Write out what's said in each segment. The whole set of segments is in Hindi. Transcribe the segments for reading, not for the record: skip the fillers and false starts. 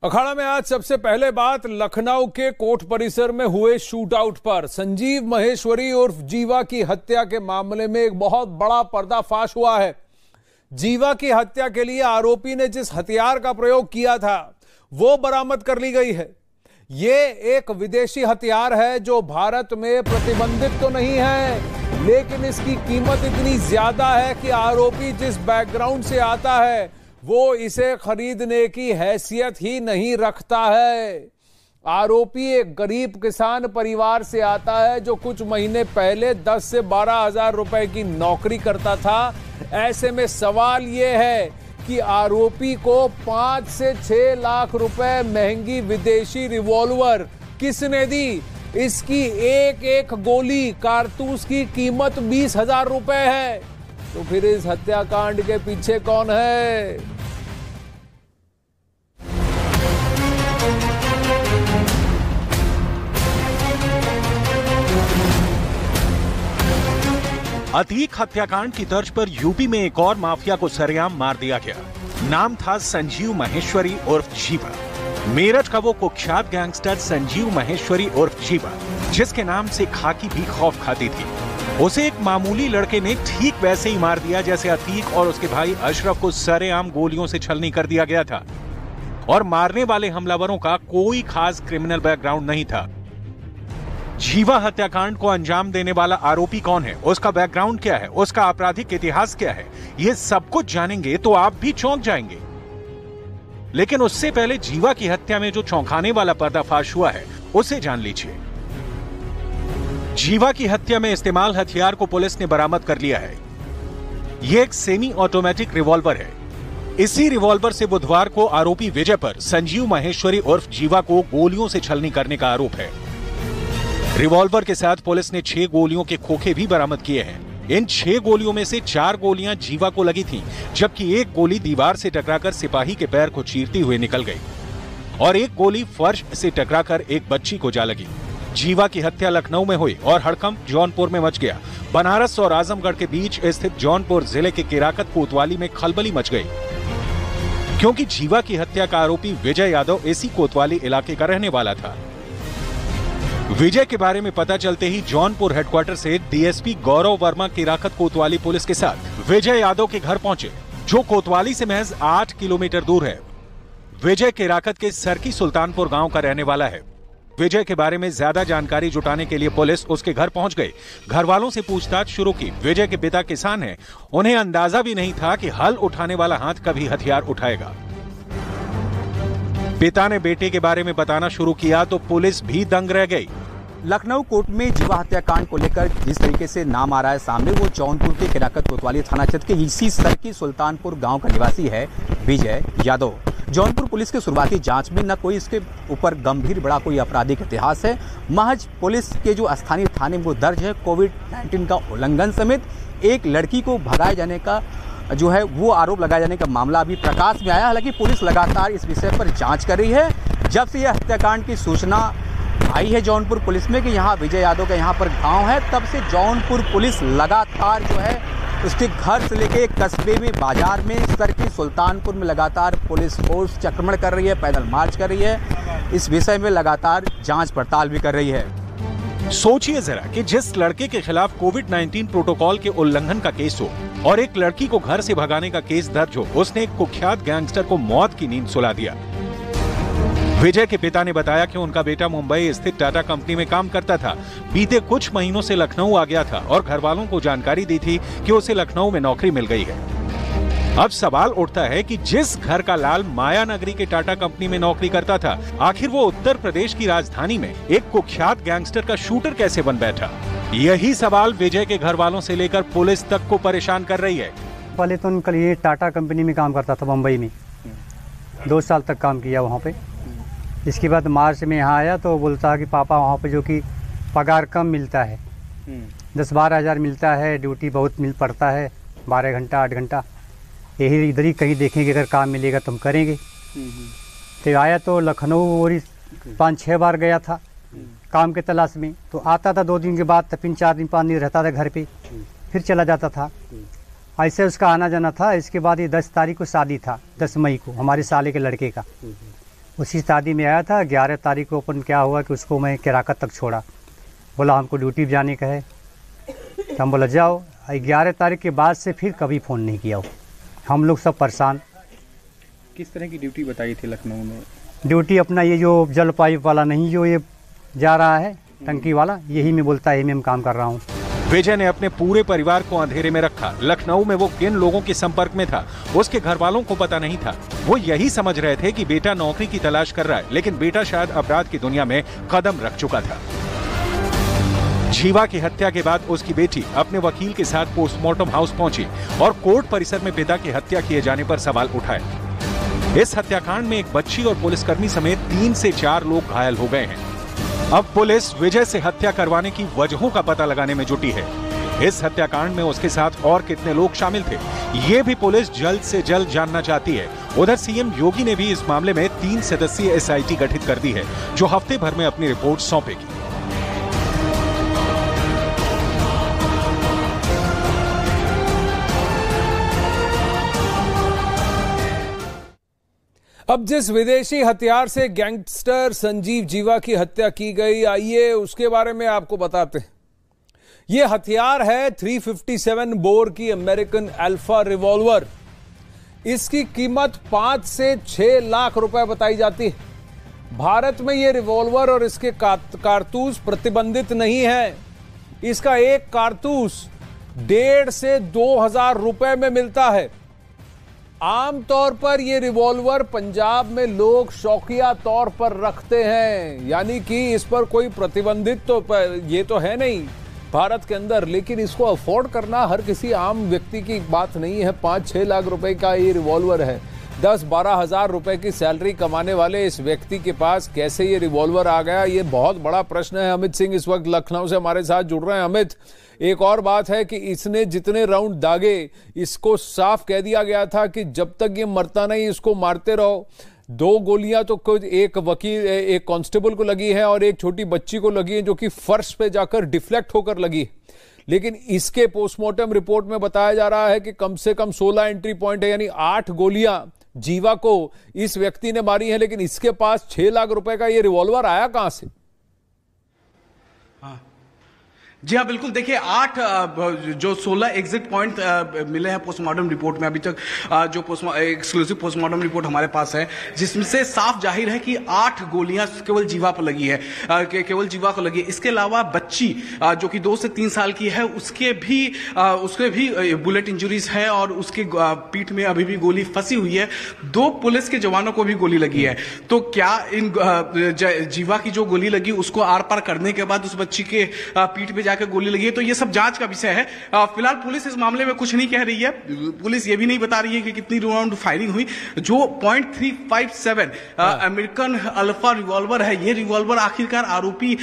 अखाड़ा में आज सबसे पहले बात लखनऊ के कोर्ट परिसर में हुए शूटआउट पर। संजीव महेश्वरी उर्फ जीवा की हत्या के मामले में एक बहुत बड़ा पर्दाफाश हुआ है। जीवा की हत्या के लिए आरोपी ने जिस हथियार का प्रयोग किया था वो बरामद कर ली गई है। ये एक विदेशी हथियार है जो भारत में प्रतिबंधित तो नहीं है, लेकिन इसकी कीमत इतनी ज्यादा है कि आरोपी जिस बैकग्राउंड से आता है वो इसे खरीदने की हैसियत ही नहीं रखता है। आरोपी एक गरीब किसान परिवार से आता है जो कुछ महीने पहले 10 से 12 हजार रुपए की नौकरी करता था। ऐसे में सवाल यह है कि आरोपी को 5 से 6 लाख रुपए महंगी विदेशी रिवॉल्वर किसने दी? इसकी एक एक गोली कारतूस की कीमत 20,000 रुपए है। तो फिर इस हत्याकांड के पीछे कौन है? अतीक हत्याकांड की तर्ज पर यूपी में एक और माफिया को सरेआम मार दिया गया। नाम था संजीव महेश्वरी उर्फ जीवा। मेरठ का वो कुख्यात गैंगस्टर संजीव महेश्वरी उर्फ जीवा, जिसके नाम से खाकी भी खौफ खाती थी, उसे एक मामूली लड़के ने ठीक वैसे ही मार दिया जैसे अतीक और उसके भाई अशरफ को सरेआम गोलियों से छलनी कर दिया गया था। और मारने वाले हमलावरों का कोई खास क्रिमिनल बैकग्राउंड नहीं था। जीवा हत्याकांड को अंजाम देने वाला आरोपी कौन है, उसका बैकग्राउंड क्या है, उसका आपराधिक इतिहास क्या है, ये सब कुछ जानेंगे तो आप भी चौंक जाएंगे। लेकिन उससे पहले जीवा की हत्या में जो चौंकाने वाला पर्दाफाश हुआ है उसे जान लीजिए। जीवा की हत्या में इस्तेमाल हथियार को पुलिस ने बरामद कर लिया है। यह एक सेमी ऑटोमेटिक रिवॉल्वर है। इसी रिवॉल्वर से बुधवार को आरोपी विजय पर संजीव महेश्वरी उर्फ जीवा को गोलियों से छलनी करने का आरोप है। रिवॉल्वर के साथ पुलिस ने 6 गोलियों के खोखे भी बरामद किए हैं। इन 6 गोलियों में से 4 गोलियां जीवा को लगी थीं, जबकि एक गोली दीवार से टकराकर सिपाही के पैर को चीरती हुए निकल गई और एक गोली फर्श से टकराकर एक बच्ची को जा लगी। जीवा की हत्या लखनऊ में हुई और हड़कंप जौनपुर में मच गया। बनारस और आजमगढ़ के बीच स्थित जौनपुर जिले के किराकत कोतवाली में खलबली मच गई, क्योंकि जीवा की हत्या का आरोपी विजय यादव इसी कोतवाली इलाके का रहने वाला था। विजय के बारे में पता चलते ही जौनपुर हेडक्वार्टर से डीएसपी गौरव वर्मा किराकत कोतवाली पुलिस के साथ विजय यादव के घर पहुंचे, जो कोतवाली से महज 8 किलोमीटर दूर है। विजय किराकत के सरकी सुल्तानपुर गांव का रहने वाला है। विजय के बारे में ज्यादा जानकारी जुटाने के लिए पुलिस उसके घर पहुंच गई। घर वालों से पूछताछ शुरू की। विजय के पिता किसान हैं, उन्हें अंदाजा भी नहीं था कि हल उठाने वाला हाथ कभी हथियार उठाएगा। पिता ने बेटे के बारे में बताना शुरू किया तो पुलिस भी दंग रह गई। लखनऊ कोर्ट में जीवा हत्याकांड को लेकर जिस तरीके से नाम आ रहा है सामने, वो जौनपुर के किराकत कोतवाली थाना क्षेत्र के इसी सरकी सुल्तानपुर गांव का निवासी है विजय यादव। जौनपुर पुलिस की शुरुआती जांच में न कोई इसके ऊपर गंभीर बड़ा कोई आपराधिक इतिहास है। महज पुलिस के जो स्थानीय थाने में वो दर्ज है कोविड-19 का उल्लंघन समेत एक लड़की को भगाए जाने का जो है वो आरोप लगाए जाने का मामला अभी प्रकाश में आया। हालांकि पुलिस लगातार इस विषय पर जांच कर रही है। जब से यह हत्याकांड की सूचना आई है जौनपुर पुलिस में कि यहाँ विजय यादव का यहाँ पर गांव है, तब से जौनपुर पुलिस लगातार जो है उसके घर से लेके कस्बे में, बाजार में, सरकी सुल्तानपुर में लगातार पुलिस फोर्स चक्रमण कर रही है, पैदल मार्च कर रही है। इस विषय में लगातार जांच पड़ताल भी कर रही है। सोचिए जरा कि जिस लड़के के खिलाफ कोविड-19 प्रोटोकॉल के उल्लंघन का केस हो और एक लड़की को घर से भगाने का केस दर्ज हो, उसने एक कुख्यात गैंगस्टर को मौत की नींद सुला दिया। विजय के पिता ने बताया कि उनका बेटा मुंबई स्थित टाटा कंपनी में काम करता था। बीते कुछ महीनों से लखनऊ आ गया था और घर वालों को जानकारी दी थी कि उसे लखनऊ में नौकरी मिल गई है। अब सवाल उठता है कि जिस घर का लाल माया नगरी के टाटा कंपनी में नौकरी करता था, आखिर वो उत्तर प्रदेश की राजधानी में एक कुख्यात गैंगस्टर का शूटर कैसे बन बैठा? यही सवाल विजय के घर वालों से लेकर पुलिस तक को परेशान कर रही है। पहले तो उनके लिए टाटा कंपनी में काम करता था मुंबई में, 2 साल तक काम किया वहाँ पे। इसके बाद मार्च में यहाँ आया तो बोलता है कि पापा वहाँ पे जो कि पगार कम मिलता है, 10-12 हज़ार मिलता है, ड्यूटी बहुत मिल पड़ता है, 12 घंटा 8 घंटा, यही इधर ही कहीं देखेंगे, अगर काम मिलेगा तो हम करेंगे। तो आया तो लखनऊ और 5-6 बार गया था काम के तलाश में। तो आता था 2 दिन के बाद, फिर 4 दिन 5 दिन रहता था घर पे, फिर चला जाता था। ऐसे उसका आना जाना था। इसके बाद ये 10 तारीख को शादी था, 10 मई को हमारे साले के लड़के का। उसी शादी में आया था। 11 तारीख को अपन क्या हुआ कि उसको मैं केराकत तक छोड़ा, बोला हमको ड्यूटी पे जाने का है, तो हम बोला जाओ। 11 तारीख के बाद से फिर कभी फ़ोन नहीं किया। हम लोग सब परेशान। किस तरह की ड्यूटी बताई थी लखनऊ में? ड्यूटी अपना ये जो जल पाइप वाला नहीं, जो ये जा रहा है टंकी वाला, यही में बोलता है, यही में हम काम कर रहा हूँ। विजय ने अपने पूरे परिवार को अंधेरे में रखा। लखनऊ में वो किन लोगों के संपर्क में था उसके घर वालों को पता नहीं था। वो यही समझ रहे थे कि बेटा नौकरी की तलाश कर रहा है, लेकिन बेटा शायद अपराध की दुनिया में कदम रख चुका था। जीवा की हत्या के बाद उसकी बेटी अपने वकील के साथ पोस्टमार्टम हाउस पहुंची और कोर्ट परिसर में पिता की हत्या किए जाने पर सवाल उठाए। इस हत्याकांड में एक बच्ची और पुलिसकर्मी समेत 3 से 4 लोग घायल हो गए हैं। अब पुलिस विजय से हत्या करवाने की वजहों का पता लगाने में जुटी है। इस हत्याकांड में उसके साथ और कितने लोग शामिल थे, ये भी पुलिस जल्द से जल्द जानना चाहती है। उधर सीएम योगी ने भी इस मामले में 3 सदस्यीय एसआईटी गठित कर दी है, जो हफ्ते भर में अपनी रिपोर्ट सौंपेगी। अब जिस विदेशी हथियार से गैंगस्टर संजीव जीवा की हत्या की गई, आइए उसके बारे में आपको बताते हैं। यह हथियार है 357 बोर की अमेरिकन अल्फा रिवॉल्वर। इसकी कीमत 5 से 6 लाख रुपए बताई जाती है। भारत में यह रिवॉल्वर और इसके कारतूस प्रतिबंधित नहीं है। इसका एक कारतूस 1.5 से 2,000 रुपए में मिलता है। आमतौर पर यह रिवॉल्वर पंजाब में लोग शौकिया तौर पर रखते हैं, यानी कि इस पर कोई प्रतिबंधित तो ये तो है नहीं भारत के अंदर, लेकिन इसको अफोर्ड करना हर किसी आम व्यक्ति की बात नहीं है। 5-6 लाख रुपए का ये रिवॉल्वर है। 10-12 हजार रुपए की सैलरी कमाने वाले इस व्यक्ति के पास कैसे ये रिवॉल्वर आ गया, ये बहुत बड़ा प्रश्न है। अमित सिंह इस वक्त लखनऊ से हमारे साथ जुड़ रहे हैं। अमित, एक और बात है कि इसने जितने राउंड दागे, इसको साफ कह दिया गया था कि जब तक ये मरता नहीं इसको मारते रहो। 2 गोलियां तो कुछ एक वकील, एक कांस्टेबल को लगी है और एक छोटी बच्ची को लगी है, जो कि फर्श पे जाकर डिफ्लेक्ट होकर लगी। लेकिन इसके पोस्टमार्टम रिपोर्ट में बताया जा रहा है कि कम से कम 16 एंट्री पॉइंट है, यानी 8 गोलियां जीवा को इस व्यक्ति ने मारी है। लेकिन इसके पास 6 लाख रुपए का ये रिवॉल्वर आया कहां से? जी हाँ, बिल्कुल। देखिए, 8 जो 16 एग्जिट पॉइंट मिले हैं पोस्टमार्टम रिपोर्ट में अभी तक, जो एक्सक्लूसिव पोस्टमार्टम रिपोर्ट हमारे पास है, जिसमें से साफ जाहिर है कि 8 गोलियां केवल जीवा पर लगी है, केवल जीवा को लगी है। इसके अलावा बच्ची जो कि 2 से 3 साल की है, उसके भी बुलेट इंजरीज है और उसके पीठ में अभी भी गोली फंसी हुई है। 2 पुलिस के जवानों को भी गोली लगी है। तो क्या इन जीवा की जो गोली लगी उसको आर पार करने के बाद उस बच्ची के पीठ पे जाकर गोली लगी है? तो ये सब जांच का विषय है। फिलहाल पुलिस इस मामले में कुछ नहीं कह रही है। पुलिस ये भी नहीं बता रही है कि कितनी राउंड फायरिंग हुई। जो .357 अमेरिकन अल्फा रिवॉल्वर है, ये रिवॉल्वर आखिरकार आरोपी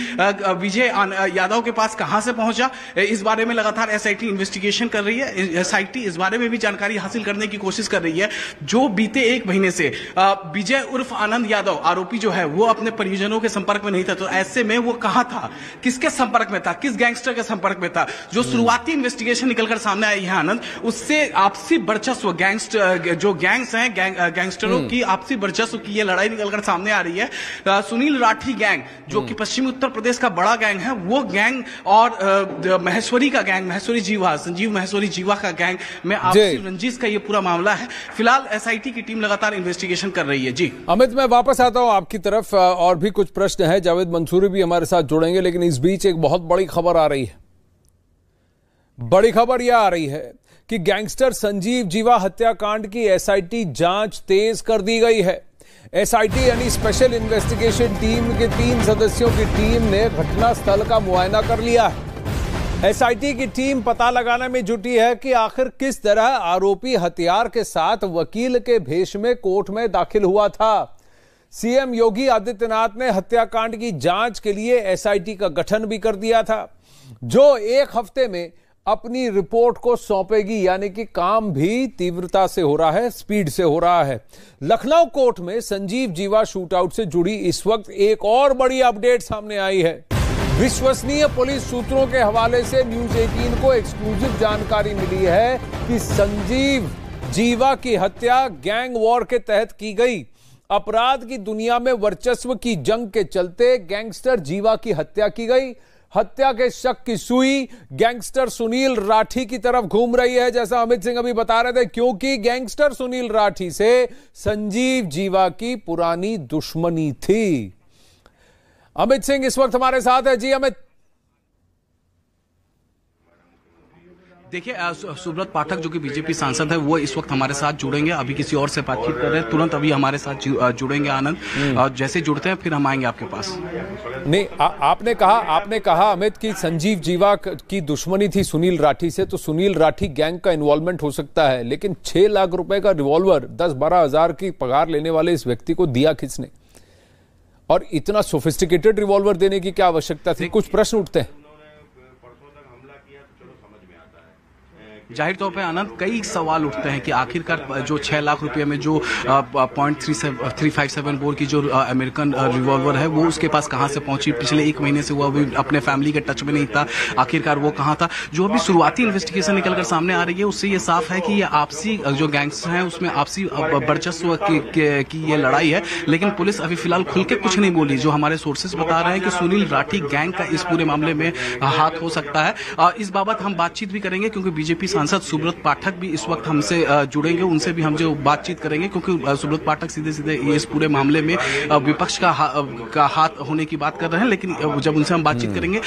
विजय यादव के पास कहां से पहुंचा, इस बारे में लगातार एसआईटी इन्वेस्टिगेशन कर रही है। एसआईटी इस बारे में भी जानकारी हासिल करने की कोशिश कर रही है। जो बीते 1 महीने से विजय उर्फ आनंद यादव, आरोपी जो है, वो अपने परिजनों के संपर्क में नहीं था। तो ऐसे में वो कहां था, किसके संपर्क में था, किस गैंगस्टर के संपर्क में था? जो शुरुआती इन्वेस्टिगेशन निकलकर सामने आई है आनंद, उससे आपसी वर्चस्व, जो गैंग्स हैं, गैंगस्टरों की आपसी वर्चस्व की ये लड़ाई निकलकर सामने आ रही है। सुनील राठी गैंग, जो कि पश्चिमी उत्तर प्रदेश का बड़ा गैंग है, वो गैंग और महेश्वरी का गैंग, महेश्वरी जीवा, संजीव महेश्वरी जीवा का गैंग में आपसी रंजिश का ये पूरा मामला है। फिलहाल एसआईटी की टीम लगातार इन्वेस्टिगेशन कर रही है। जी अमित, मैं वापस आता हूं आपकी तरफ, और भी कुछ प्रश्न है। जावेद मंसूरी भी हमारे साथ जुड़ेंगे, लेकिन इस बीच एक बहुत बड़ी खबर आ रही है। बड़ी खबर यह आ रही है कि गैंगस्टर संजीव जीवा हत्याकांड की एसआईटी जांच तेज कर दी गई है। एसआईटी यानी स्पेशल इन्वेस्टिगेशन टीम के 3 सदस्यों की टीम ने घटनास्थल का मुआयना कर लिया है। एसआईटी की टीम पता लगाने में जुटी है कि आखिर किस तरह आरोपी हथियार के साथ वकील के भेष में कोर्ट में दाखिल हुआ था। सीएम योगी आदित्यनाथ ने हत्याकांड की जांच के लिए एसआईटी का गठन भी कर दिया था, जो 1 हफ्ते में अपनी रिपोर्ट को सौंपेगी। यानी कि काम भी तीव्रता से हो रहा है, स्पीड से हो रहा है। लखनऊ कोर्ट में संजीव जीवा शूटआउट से जुड़ी इस वक्त एक और बड़ी अपडेट सामने आई है। विश्वसनीय पुलिस सूत्रों के हवाले से न्यूज 18 को एक्सक्लूसिव जानकारी मिली है कि संजीव जीवा की हत्या गैंग वॉर के तहत की गई। अपराध की दुनिया में वर्चस्व की जंग के चलते गैंगस्टर जीवा की हत्या की गई। हत्या के शक की सुई गैंगस्टर सुनील राठी की तरफ घूम रही है, जैसा अमित सिंह अभी बता रहे थे, क्योंकि गैंगस्टर सुनील राठी से संजीव जीवा की पुरानी दुश्मनी थी। अमित सिंह इस वक्त हमारे साथ है। जी अमित। देखिए, सुब्रत पाठक जो कि बीजेपी सांसद है वो इस वक्त हमारे साथ जुड़ेंगे। अभी किसी और से बातचीत कर रहे हैं, तुरंत अभी हमारे साथ जुड़ेंगे आनंद। जैसे जुड़ते हैं फिर हम आएंगे आपके पास। नहीं, आपने कहा अमित की संजीव जीवा की दुश्मनी थी सुनील राठी से, तो सुनील राठी गैंग का इन्वॉल्वमेंट हो सकता है, लेकिन 6 लाख रुपए का रिवॉल्वर 10-12 हजार की पगार लेने वाले इस व्यक्ति को दिया किसने, और इतना सोफिस्टिकेटेड रिवॉल्वर देने की क्या आवश्यकता थी? कुछ प्रश्न उठते हैं। जाहिर तौर पे आनंद, कई सवाल उठते हैं कि आखिरकार जो 6 लाख रुपए में जो .357 बोर की जो अमेरिकन रिवॉल्वर है वो उसके पास कहां से पहुंची? पिछले 1 महीने से वो अभी अपने फैमिली के टच में नहीं था, आखिरकार वो कहां था? जो अभी शुरुआती इन्वेस्टिगेशन निकलकर सामने आ रही है उससे ये साफ है कि ये आपसी जो गैंग्स हैं उसमें आपसी वर्चस्व की ये लड़ाई है। लेकिन पुलिस अभी फिलहाल खुल के कुछ नहीं बोली। जो हमारे सोर्सेज बता रहे हैं कि सुनील राठी गैंग का इस पूरे मामले में हाथ हो सकता है। इस बाबत हम बातचीत भी करेंगे, क्योंकि बीजेपी सांसद सुब्रत पाठक भी इस वक्त हमसे जुड़ेंगे, उनसे भी हम जो बातचीत करेंगे, क्योंकि सुब्रत पाठक सीधे सीधे इस पूरे मामले में विपक्ष का हाथ होने की बात कर रहे हैं। लेकिन जब उनसे हम बातचीत करेंगे,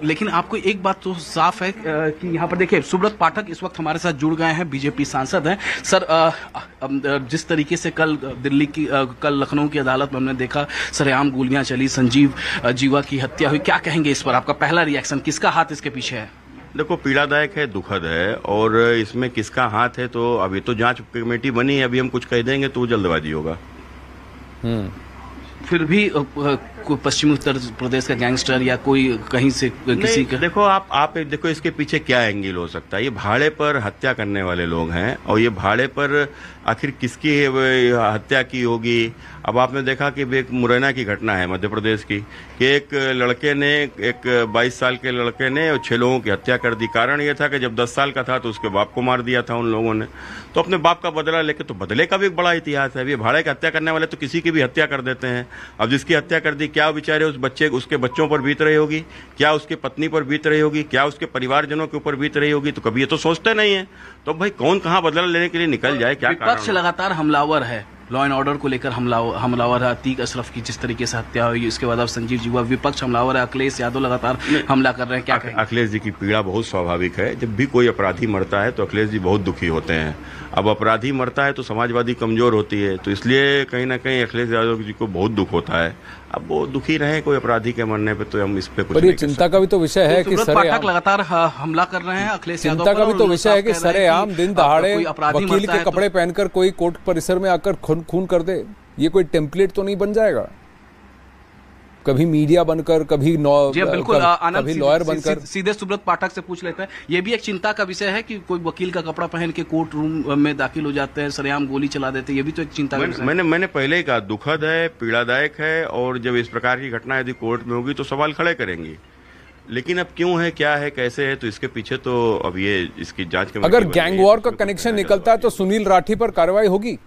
लेकिन आपको एक बात तो साफ है कि यहाँ पर देखिए, सुब्रत पाठक इस वक्त हमारे साथ जुड़ गए हैं, बीजेपी सांसद हैं। सर, जिस तरीके से कल लखनऊ की अदालत में हमने देखा सरेआम गोलियां चली, संजीव जीवा की हत्या हुई, क्या कहेंगे इस पर? आपका पहला रिएक्शन, किसका हाथ इसके पीछे है? देखो, पीड़ादायक है, दुखद है, और इसमें किसका हाथ है तो अभी तो जांच कमेटी बनी है, अभी हम कुछ कह देंगे तो जल्दबाजी होगा। फिर भी कोई पश्चिमी उत्तर प्रदेश का गैंगस्टर या कोई कहीं से किसी का, देखो आप देखो इसके पीछे क्या एंगल हो सकता है। ये भाड़े पर हत्या करने वाले लोग हैं, और ये भाड़े पर आखिर किसकी हत्या की होगी? अब आपने देखा कि एक मुरैना की घटना है मध्य प्रदेश की, कि एक लड़के ने, एक 22 साल के लड़के ने 6 लोगों की हत्या कर दी। कारण यह था कि जब 10 साल का था तो उसके बाप को मार दिया था उन लोगों ने, तो अपने बाप का बदला लेके, तो बदले का भी एक बड़ा इतिहास है। ये भाड़े की हत्या करने वाले तो किसी की भी हत्या कर देते हैं। अब जिसकी हत्या कर दी, क्या बेचारे उसके बच्चों पर बीत रही होगी, क्या उसके पत्नी पर बीत रही होगी, क्या उसके परिवारजनों के ऊपर बीत रही होगी? तो कभी ये तो सोचते नहीं है। तो भाई कौन कहां बदला लेने के लिए निकल जाए, क्या कारण? विपक्ष लगातार हमलावर है, लॉ एंड ऑर्डर को लेकर हमलावर है। अतीक अशरफ की जिस तरीके से हत्या हुई, इसके बाद अब संजीव जीवा, विपक्ष हमलावर है। अखिलेश यादव लगातार हमला कर रहे हैं, क्या कहेंगे? अखिलेश जी की पीड़ा बहुत स्वाभाविक है। जब भी कोई अपराधी मरता है तो अखिलेश जी बहुत दुखी होते हैं। अब अपराधी मरता है तो समाजवादी कमजोर होती है, तो इसलिए कहीं ना कहीं अखिलेश यादव जी को बहुत दुख होता है। अब वो दुखी रहे कोई अपराधी के मरने पे, तो हम इस पे कुछ नहीं। चिंता का भी तो विषय है कि पाठक लगातार हमला कर रहे हैं अखिलेश यादव पर। चिंता का भी तो विषय है कि सरेआम दिन दहाड़े वकील के कपड़े पहनकर कोई कोर्ट परिसर में आकर खून कर दे, ये कोई टेम्पलेट तो नहीं बन जाएगा? कभी मीडिया बनकर, कभी कभी लॉयर बनकर। सीधे सुब्रत पाठक से पूछ लेते हैं, ये भी एक चिंता का विषय है कि कोई वकील का कपड़ा पहन के कोर्ट रूम में दाखिल हो जाते हैं, सरेआम गोली चला देते हैं, ये भी तो एक चिंता का विषय है। मैंने पहले ही कहा, दुखद है, पीड़ादायक है, और जब इस प्रकार की घटना यदि कोर्ट में होगी तो सवाल खड़े करेंगी। लेकिन अब क्यों है, क्या है, कैसे है, तो इसके पीछे तो अब ये इसकी जांच कमेटी। अगर गैंग वॉर का कनेक्शन निकलता है तो सुनील राठी पर कार्रवाई होगी?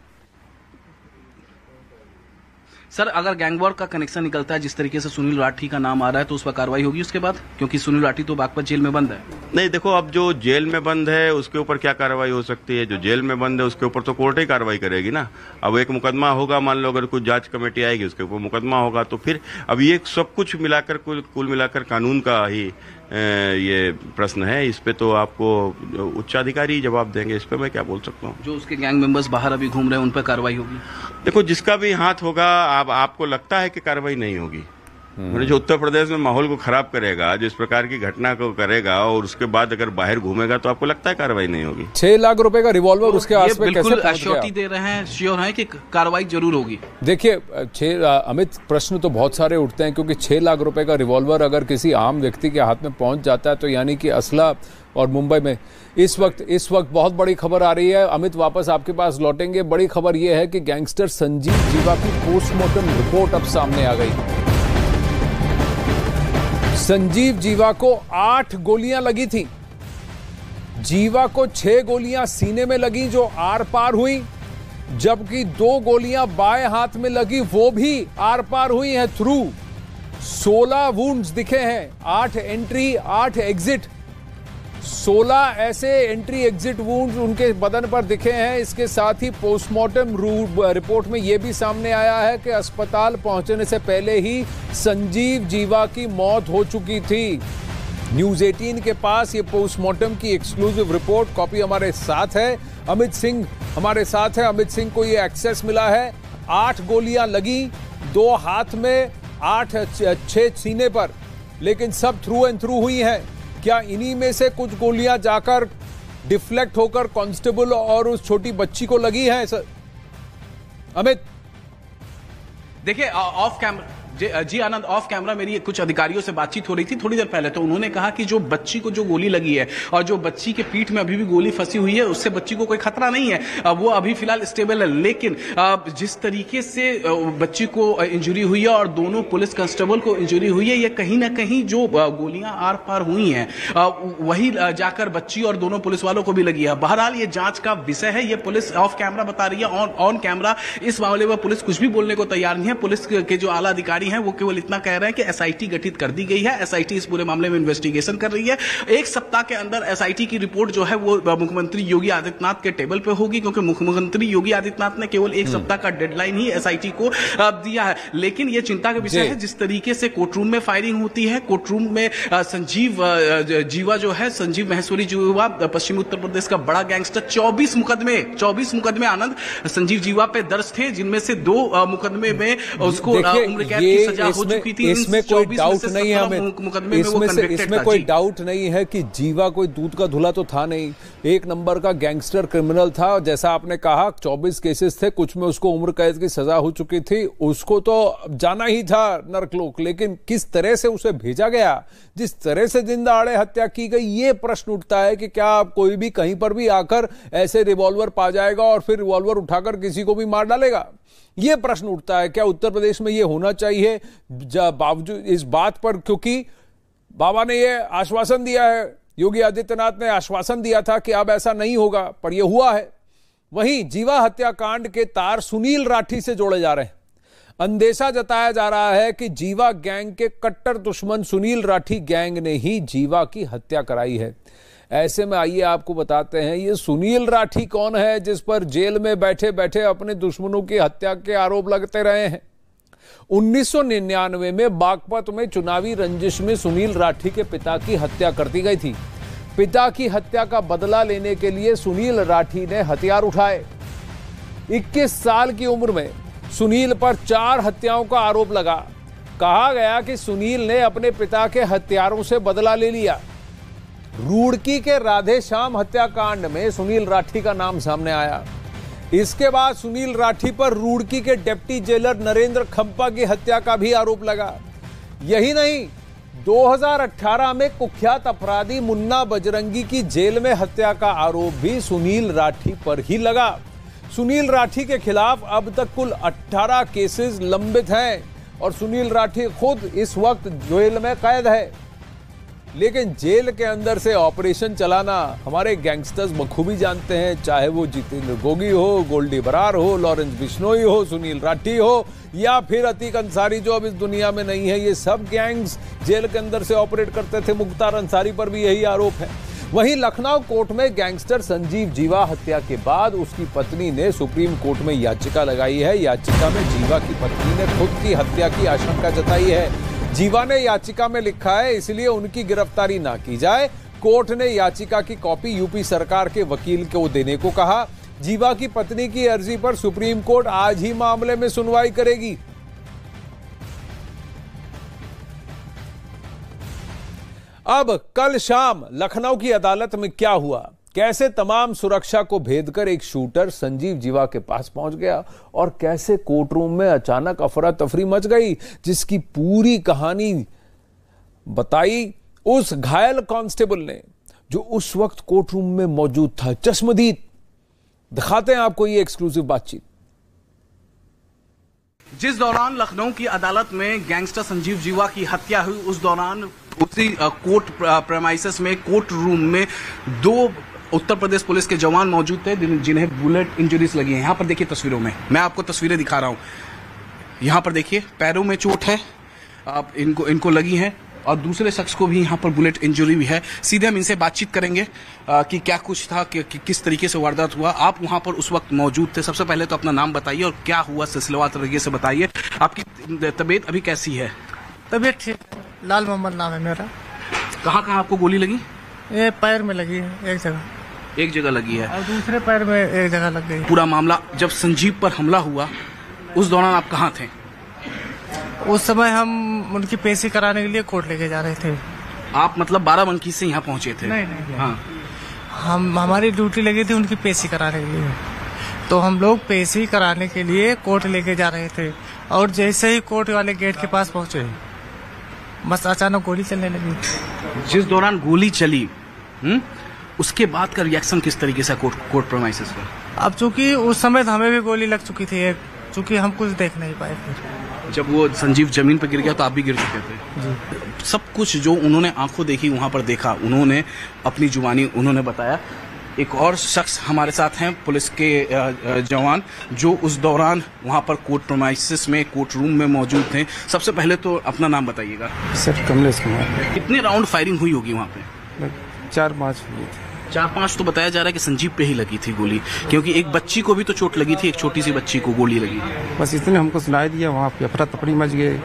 सर, अगर गैंगवॉर का कनेक्शन निकलता है, जिस तरीके से सुनील राठी का नाम आ रहा है, तो उस पर कार्रवाई होगी उसके बाद? क्योंकि सुनील राठी तो बागपत जेल में बंद है। नहीं, देखो, अब जो जेल में बंद है उसके ऊपर क्या कार्रवाई हो सकती है? जो जेल में बंद है उसके ऊपर तो कोर्ट ही कार्रवाई करेगी ना। अब एक मुकदमा होगा, मान लो अगर कुछ जांच कमेटी आएगी उसके ऊपर मुकदमा होगा, तो फिर अब ये सब कुछ मिलाकर कुल मिलाकर कानून का ही ये प्रश्न है। इस पे तो आपको उच्चाधिकारी जवाब देंगे, इस पे मैं क्या बोल सकता हूँ। जो उसके गैंग मेंबर्स बाहर अभी घूम रहे हैं उन पर कार्रवाई होगी? देखो, जिसका भी हाथ होगा, आपको लगता है कि कार्रवाई नहीं होगी? जो उत्तर प्रदेश में माहौल को खराब करेगा, जो इस प्रकार की घटना को करेगा, और उसके बाद अगर बाहर घूमेगा, तो आपको लगता है कार्रवाई नहीं होगी? 6 लाख रुपए का रिवॉल्वर उसके आस पे कैसे पहुंच गया? श्योरिटी दे रहे हैं, श्योर है कि कार्रवाई जरूर होगी। देखिए, अमित, प्रश्न तो बहुत सारे उठते हैं, क्योंकि 6 लाख रुपए का रिवॉल्वर अगर किसी आम व्यक्ति के हाथ में पहुंच जाता है तो यानी कि असला। और मुंबई में इस वक्त बहुत बड़ी खबर आ रही है। अमित, वापस आपके पास लौटेंगे। बड़ी खबर यह है कि गैंगस्टर संजीव जीवा की पोस्टमार्टम रिपोर्ट अब सामने आ गई। संजीव जीवा को 8 गोलियां लगी थी, जीवा को 6 गोलियां सीने में लगी जो आर पार हुई, जबकि 2 गोलियां बाएं हाथ में लगी, वो भी आर पार हुई हैं थ्रू। 16 वुंड्स दिखे हैं, 8 एंट्री 8 एग्जिट, 16 ऐसे एंट्री एग्जिट वुंड्स उनके बदन पर दिखे हैं। इसके साथ ही पोस्टमार्टम रिपोर्ट में यह भी सामने आया है कि अस्पताल पहुंचने से पहले ही संजीव जीवा की मौत हो चुकी थी। न्यूज 18 के पास ये पोस्टमार्टम की एक्सक्लूसिव रिपोर्ट कॉपी हमारे साथ है। अमित सिंह हमारे साथ है। अमित सिंह को ये एक्सेस मिला है। 8 गोलियां लगी, 2 हाथ में, 6 सीने पर, लेकिन सब थ्रू एंड थ्रू हुई हैं। क्या इन्हीं में से कुछ गोलियां जाकर डिफ्लेक्ट होकर कांस्टेबल और उस छोटी बच्ची को लगी हैं सर? अमित, देखिए off camera ji Anand, off camera मेरी कुछ अधिकारियों से बातचीत हो रही थी थोड़ी देर पहले, तो उन्होंने कहा कि जो बच्ची को जो गोली लगी है और जो बच्ची के पीठ में अभी भी गोली फंसी हुई है, उससे बच्ची को कोई खतरा नहीं है, वो अभी फिलहाल स्टेबल है। लेकिन जिस तरीके से बच्ची को इंजरी हुई है और दोनों पुलिस कांस्टेबल को इंजरी हुई है, ये कहीं ना कहीं जो गोलियां आर पार हुई हैं वही जाकर बच्ची और दोनों पुलिस वालों को भी लगी है। बहरहाल ये जांच का विषय है, ये पुलिस ऑफ कैमरा बता रही है। ऑन कैमरा इस मामले में पुलिस कुछ भी बोलने को तैयार नहीं है। पुलिस के जो आला अधिकारी हैं वो केवल इतना कह रहे हैं कि एसआईटी गठित कर दी गई है, एसआईटी इस पूरे मामले में इन्वेस्टिगेशन कर रही है। 1 सप्ताह के अंदर एसआईटी की रिपोर्ट जो है वो मुख्यमंत्री योगी आदित्यनाथ के टेबल पे होगी, क्योंकि मुख्यमंत्री योगी आदित्यनाथ ने केवल 1 सप्ताह का डेडलाइन ही एसआईटी को दिया है। लेकिन यह चिंता का विषय है जिस तरीके से कोर्टरूम में फायरिंग होती है। कोर्टरूम में संजीव जीवा जो है, संजीव महेश्वरी जीवा, पश्चिमी उत्तर प्रदेश का बड़ा गैंगस्टर, 24 मुकदमे आनंद संजीव जीवा पे दर्ज थे, जिनमें से 2 मुकदमे में उसको उम्र कैद की सजा हो चुकी थी। इसमें कोई डाउट नहीं है हमें, इसमें कोई डाउट नहीं है कि जीवा कोई दूध का धुला तो था नहीं, 1 नंबर का गैंगस्टर क्रिमिनल था। जैसा आपने कहा 24 केसेस थे, कुछ में उसको उम्र कैद की सजा हो चुकी थी, उसको तो जाना ही था नरकलोक। लेकिन किस तरह से उसे भेजा गया, जिस तरह से जिंदाड़े हत्या की गई, ये प्रश्न उठता है कि क्या कोई भी कहीं पर भी आकर ऐसे रिवॉल्वर पा जाएगा और फिर रिवॉल्वर उठाकर किसी को भी मार डालेगा? यह प्रश्न उठता है। क्या उत्तर प्रदेश में यह होना चाहिए? बावजूद इस बात पर, क्योंकि बाबा ने यह आश्वासन दिया है, योगी आदित्यनाथ ने आश्वासन दिया था कि अब ऐसा नहीं होगा, पर यह हुआ है। वहीं जीवा हत्याकांड के तार सुनील राठी से जोड़े जा रहे हैं। अंदेशा जताया जा रहा है कि जीवा गैंग के कट्टर दुश्मन सुनील राठी गैंग ने ही जीवा की हत्या कराई है। ऐसे में आइए आपको बताते हैं ये सुनील राठी कौन है, जिस पर जेल में बैठे बैठे अपने दुश्मनों की हत्या के आरोप लगते रहे हैं। 1999 में बागपत में चुनावी रंजिश में सुनील राठी के पिता की हत्या कर दी गई थी। पिता की हत्या का बदला लेने के लिए सुनील राठी ने हथियार उठाए। 21 साल की उम्र में सुनील पर 4 हत्याओं का आरोप लगा। कहा गया कि सुनील ने अपने पिता के हत्यारों से बदला ले लिया। रुड़की के राधे श्याम हत्याकांड में सुनील राठी का नाम सामने आया। इसके बाद सुनील राठी पर रुड़की के डिप्टी जेलर नरेंद्र खंपा की हत्या का भी आरोप लगा। यही नहीं, 2018 में कुख्यात अपराधी मुन्ना बजरंगी की जेल में हत्या का आरोप भी सुनील राठी पर ही लगा। सुनील राठी के खिलाफ अब तक कुल 18 केसेस लंबित हैं और सुनील राठी खुद इस वक्त जेल में कैद है। लेकिन जेल के अंदर से ऑपरेशन चलाना हमारे गैंगस्टर्स बखूबी जानते हैं, चाहे वो जितेंद्र गोगी हो, गोल्डी बरार हो, लॉरेंस बिश्नोई हो, सुनील राठी हो या फिर अतीक अंसारी जो अब इस दुनिया में नहीं है। ये सब गैंग्स जेल के अंदर से ऑपरेट करते थे। मुख्तार अंसारी पर भी यही आरोप है। वहीं लखनऊ कोर्ट में गैंगस्टर संजीव जीवा हत्या के बाद उसकी पत्नी ने सुप्रीम कोर्ट में याचिका लगाई है। याचिका में जीवा की पत्नी ने खुद की हत्या की आशंका जताई है। जीवा ने याचिका में लिखा है इसलिए उनकी गिरफ्तारी ना की जाए। कोर्ट ने याचिका की कॉपी यूपी सरकार के वकील को देने को कहा। जीवा की पत्नी की अर्जी पर सुप्रीम कोर्ट आज ही मामले में सुनवाई करेगी। अब कल शाम लखनऊ की अदालत में क्या हुआ, कैसे तमाम सुरक्षा को भेदकर एक शूटर संजीव जीवा के पास पहुंच गया और कैसे कोर्ट रूम में अचानक अफरा तफरी मच गई, जिसकी पूरी कहानी बताई उस घायल कांस्टेबल ने जो उस वक्त कोर्ट रूम में मौजूद था, चश्मदीद। दिखाते हैं आपको ये एक्सक्लूसिव बातचीत। जिस दौरान लखनऊ की अदालत में गैंगस्टर संजीव जीवा की हत्या हुई, उस दौरान उसी कोर्ट प्रेमाइसेस में, कोर्ट रूम में 2 उत्तर प्रदेश पुलिस के जवान मौजूद थे जिन्हें बुलेट इंजरीज लगी हैं। यहाँ पर देखिए तस्वीरों में, मैं आपको तस्वीरें दिखा रहा हूँ। यहाँ पर देखिए पैरों में चोट है, आप इनको लगी है, और दूसरे शख्स को भी यहाँ पर बुलेट इंजरी भी है। सीधे हम इनसे बातचीत करेंगे कि क्या कुछ था, कि किस तरीके से वारदात हुआ। आप वहाँ पर उस वक्त मौजूद थे। सबसे पहले तो अपना नाम बताइए और क्या हुआ सिलसिलेवार तरीके से बताइए। आपकी तबीयत अभी कैसी है? तबीयत ठीक है। लाल मोहम्मद नाम है मेरा। कहाँ कहाँ आपको गोली लगी? ये पैर में लगी है, एक जगह लगी है, और दूसरे पैर में एक जगह लग गई। पूरा मामला जब संजीव पर हमला हुआ उस दौरान आप कहाँ थे? उस समय हम उनकी पेशी कराने के लिए कोर्ट लेके जा रहे थे। आप मतलब बाराबंकी से यहाँ पहुँचे थे? नहीं। हाँ, हमारी ड्यूटी लगी थी उनकी पेशी कराने के लिए, तो हम लोग पेशी कराने के लिए कोर्ट लेके जा रहे थे, और जैसे ही कोर्ट वाले गेट के पास पहुंचे बस अचानक गोली चलने लगी। जिस दौरान गोली चली उसके बाद का रिएक्शन किस तरीके से कोर्ट प्रेमाइसेस का? अब चूंकि उस समय तो हमें भी गोली लग चुकी थी, चूंकि हम कुछ देख नहीं पाए। फिर जब वो संजीव जमीन पर गिर गया तो आप भी गिर चुके थे जी। सब कुछ जो उन्होंने आंखों देखी वहां पर देखा, उन्होंने अपनी जुबानी उन्होंने बताया। एक और शख्स हमारे साथ हैं, पुलिस के जवान, जो उस दौरान वहां पर कोर्ट प्रेमाइसेस में, कोर्ट रूम में मौजूद थे। सबसे पहले तो अपना नाम बताइएगा। सर कमलेश कुमार। कितने राउंड फायरिंग हुई होगी वहाँ पे? 4-5 हुई थी। 4-5 तो बताया जा रहा है कि संजीव पे ही लगी थी गोली, क्योंकि एक बच्ची को भी तो चोट लगी थी, एक छोटी सी बच्ची को गोली लगी। बस इतने हमको सुनाई दिया, वहाँ पे अफरा तफरी मच गए।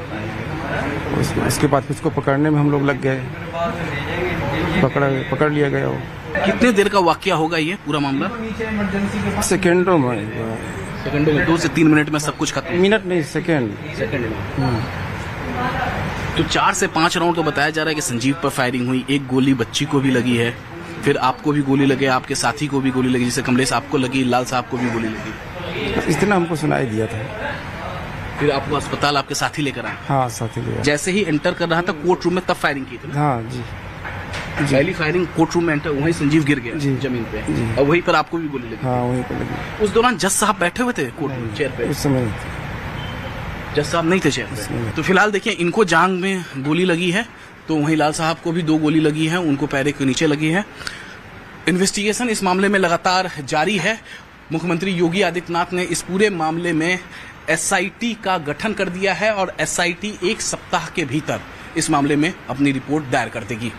उसके बाद उसको पकड़ने में हम लोग लग गए, पकड़ लिया गया। वो कितने देर का वाकया होगा ये पूरा मामला? सेकेंडों में 2 से 3 मिनट में सब कुछ खत्म। मिनट नहीं, सेकेंड में। तो 4 से 5 राउंड तो बताया जा रहा है कि संजीव पर फायरिंग हुई। एक गोली बच्ची को भी लगी है, फिर आपको भी गोली लगे, आपके साथी को भी गोली लगी, जैसे कमलेश आपको लगी, लाल साहब को भी गोली लगी। इतना हमको सुनाई दिया था। फिर आपको अस्पताल आपके साथी लेकर आए? हाँ, साथी ले आए। जैसे ही एंटर कर रहा था कोर्ट रूम में तब फायरिंग की थी? हाँ जी। पहली फायरिंग कोर्ट रूम में एंटर, वहीं संजीव गिर गया जमीन पे, और वहीं पर आपको भी गोली लगी? हाँ, वहीं पर लगी। उस दौरान जज साहब बैठे हुए थे कोर्ट चेयर पे? उस समय जज साहब नहीं थे चेयर पे। तो फिलहाल देखिए, इनको जांघ में गोली लगी है, तो वहीं लाल साहब को भी 2 गोली लगी है, उनको पैर के नीचे लगी है। इन्वेस्टिगेशन इस मामले में लगातार जारी है। मुख्यमंत्री योगी आदित्यनाथ ने इस पूरे मामले में SIT का गठन कर दिया है, और SIT 1 सप्ताह के भीतर इस मामले में अपनी रिपोर्ट दायर कर देगी।